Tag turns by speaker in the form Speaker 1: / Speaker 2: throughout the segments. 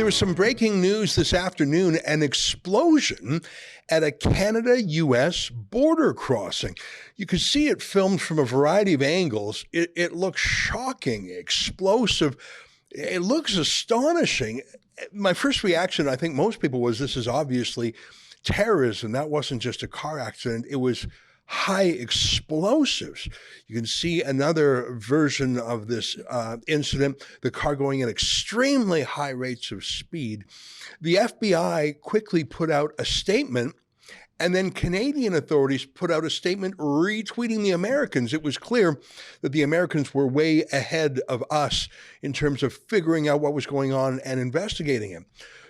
Speaker 1: There was some breaking news this afternoon, an explosion at a Canada-U.S. border crossing. You could see it filmed from a variety of angles. It looks shocking, explosive. It looks astonishing. My first reaction, I think most people, was this is obviously terrorism. That wasn't just a car accident. It was high explosives. You can see another version of this incident, the car going at extremely high rates of speed. The FBI quickly put out a statement, and then Canadian authorities put out a statement retweeting the Americans. It was clear that the Americans were way ahead of us in terms of figuring out what was going on and investigating it.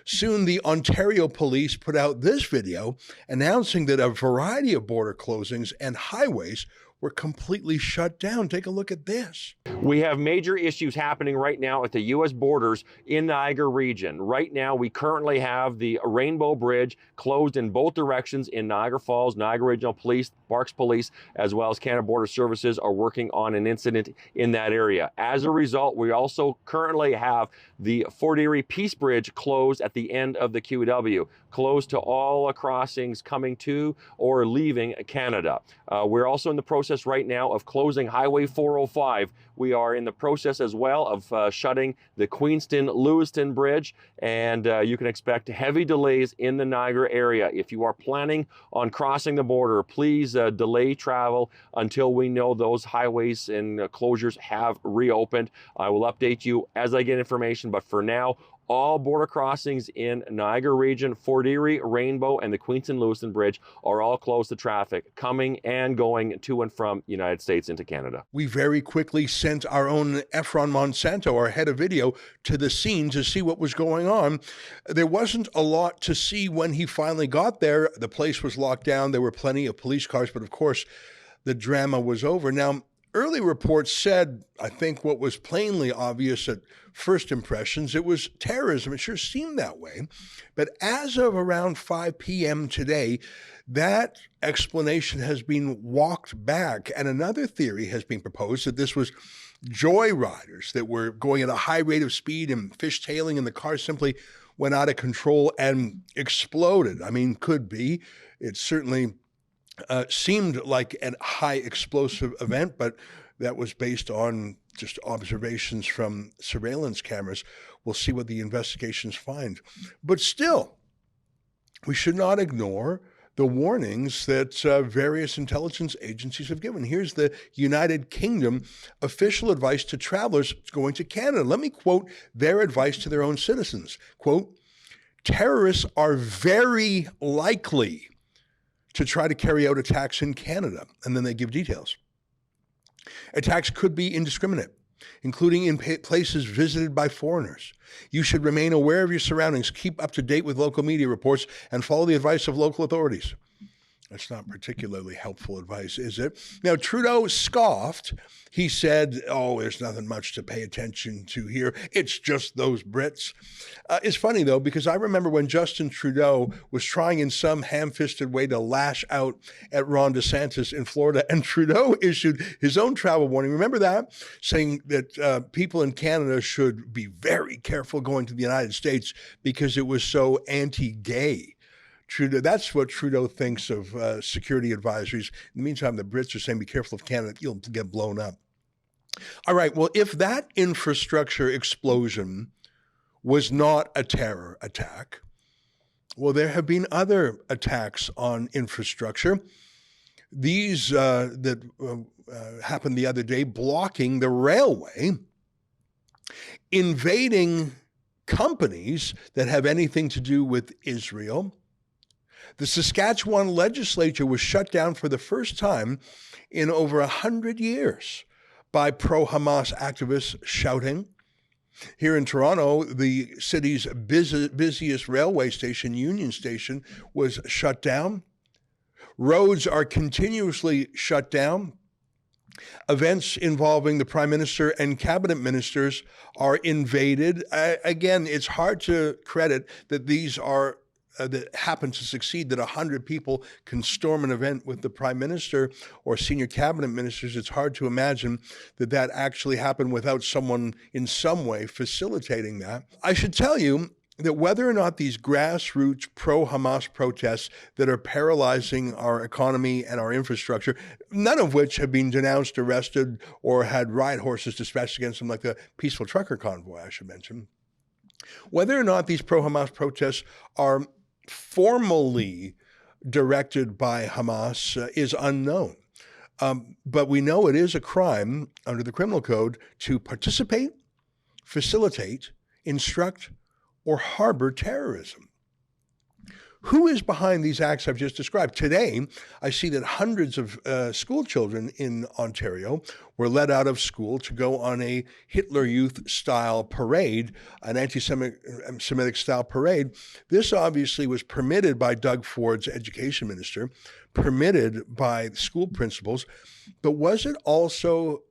Speaker 1: Soon, the Ontario police put out this video announcing that a variety of border closings and highways were completely shut down. Take a look at this.
Speaker 2: We have major issues happening right now at the U.S. borders in Niagara region. Right now, we currently have the Rainbow Bridge closed in both directions in Niagara Falls. Niagara Regional Police, Barks Police, as well as Canada Border Services are working on an incident in that area. As a result, we also currently have the Fort Erie Peace Bridge closed at the end of the QEW, closed to all crossings coming to or leaving Canada. We're also in the process right now of closing Highway 405. We are in the process as well of shutting the Queenston-Lewiston Bridge, and you can expect heavy delays in the Niagara area. If you are planning on crossing the border, please delay travel until we know those highways and closures have reopened. I will update you as I get information, but for now, all border crossings in Niagara region, Fort Erie, Rainbow, and the Queenston-Lewiston Bridge are all closed to traffic, coming and going to and from the United States into Canada.
Speaker 1: We very quickly sent our own Efron Monsanto, our head of video, to the scene to see what was going on. There wasn't a lot to see when he finally got there. The place was locked down. There were plenty of police cars, but of course, the drama was over. Now, early reports said, I think what was plainly obvious at first impressions, it was terrorism. It sure seemed that way. But as of around 5 p.m. today, that explanation has been walked back. And another theory has been proposed that this was joyriders that were going at a high rate of speed and fishtailing, and the car simply went out of control and exploded. I mean, could be. It certainly seemed like a high explosive event, but that was based on just observations from surveillance cameras. We'll see what the investigations find. But still, we should not ignore the warnings that various intelligence agencies have given. Here's the United Kingdom official advice to travelers going to Canada. Let me quote their advice to their own citizens. Quote, "Terrorists are very likely to try to carry out attacks in Canada." And then they give details. Attacks could be indiscriminate, including in places visited by foreigners. You should remain aware of your surroundings, keep up to date with local media reports, and follow the advice of local authorities. That's not particularly helpful advice, is it? Now, Trudeau scoffed. He said, oh, there's nothing much to pay attention to here. It's just those Brits. It's funny, though, because I remember when Justin Trudeau was trying in some ham-fisted way to lash out at Ron DeSantis in Florida, and Trudeau issued his own travel warning. Remember that? Saying that people in Canada should be very careful going to the United States because it was so anti-gay. Trudeau, that's what Trudeau thinks of security advisories. In the meantime, the Brits are saying, be careful of Canada, you'll get blown up. All right, well, if that infrastructure explosion was not a terror attack, well, there have been other attacks on infrastructure. These that happened the other day, blocking the railway, invading companies that have anything to do with Israel. The Saskatchewan legislature was shut down for the first time in over 100 years by pro-Hamas activists shouting. Here in Toronto, the city's busiest railway station, Union Station, was shut down. Roads are continuously shut down. Events involving the Prime Minister and cabinet ministers are invaded. Again, it's hard to credit that these are that happen to succeed, that 100 people can storm an event with the Prime Minister or senior cabinet ministers. It's hard to imagine that that actually happened without someone in some way facilitating that. I should tell you, that whether or not these grassroots pro-Hamas protests that are paralyzing our economy and our infrastructure, none of which have been denounced, arrested, or had riot horses dispatched against them, like the peaceful trucker convoy, I should mention, whether or not these pro-Hamas protests are formally directed by Hamas is unknown. But we know it is a crime under the criminal code to participate, facilitate, instruct, or harbor terrorism. Who is behind these acts I've just described? Today, I see that hundreds of school children in Ontario were let out of school to go on a Hitler Youth-style parade, an anti-Semitic-style parade. This obviously was permitted by Doug Ford's education minister, permitted by school principals, but was it also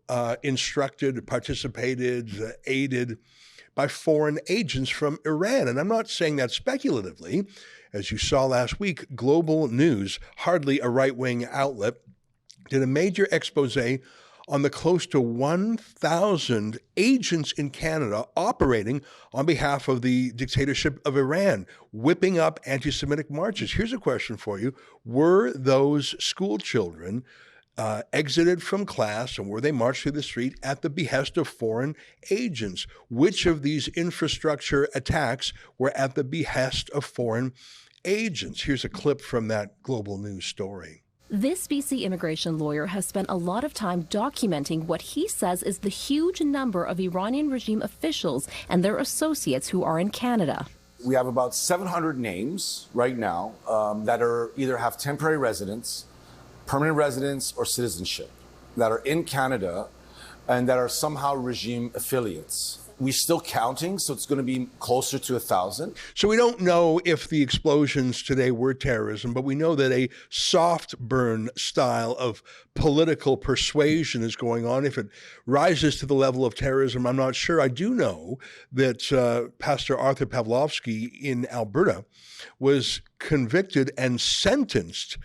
Speaker 1: instructed, participated, aided by foreign agents from Iran? And I'm not saying that speculatively. As you saw last week, Global News, hardly a right-wing outlet, did a major expose on the close to 1,000 agents in Canada operating on behalf of the dictatorship of Iran, whipping up anti-Semitic marches. Here's a question for you. Were those school children exited from class, and were they marched through the street at the behest of foreign agents? Which of these infrastructure attacks were at the behest of foreign agents? Here's a clip from that Global News story.
Speaker 3: This BC immigration lawyer has spent a lot of time documenting what he says is the huge number of Iranian regime officials and their associates who are in Canada.
Speaker 4: We have about 700 names right now that are either have temporary residence, permanent residence, or citizenship that are in Canada and that are somehow regime affiliates. We're still counting, so it's going to be closer to 1,000.
Speaker 1: So we don't know if the explosions today were terrorism, but we know that a soft burn style of political persuasion is going on. If it rises to the level of terrorism, I'm not sure. I do know that Pastor Arthur Pavlovsky in Alberta was convicted and sentenced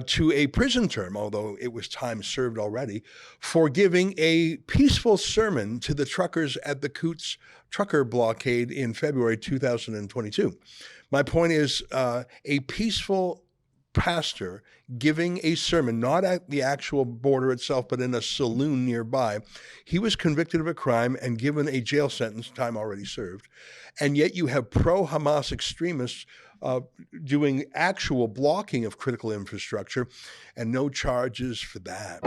Speaker 1: to a prison term, although it was time served already, for giving a peaceful sermon to the truckers at the Coots trucker blockade in February 2022. My point is a peaceful pastor giving a sermon, not at the actual border itself, but in a saloon nearby. He was convicted of a crime and given a jail sentence, time already served. And yet you have pro-Hamas extremists doing actual blocking of critical infrastructure, and no charges for that.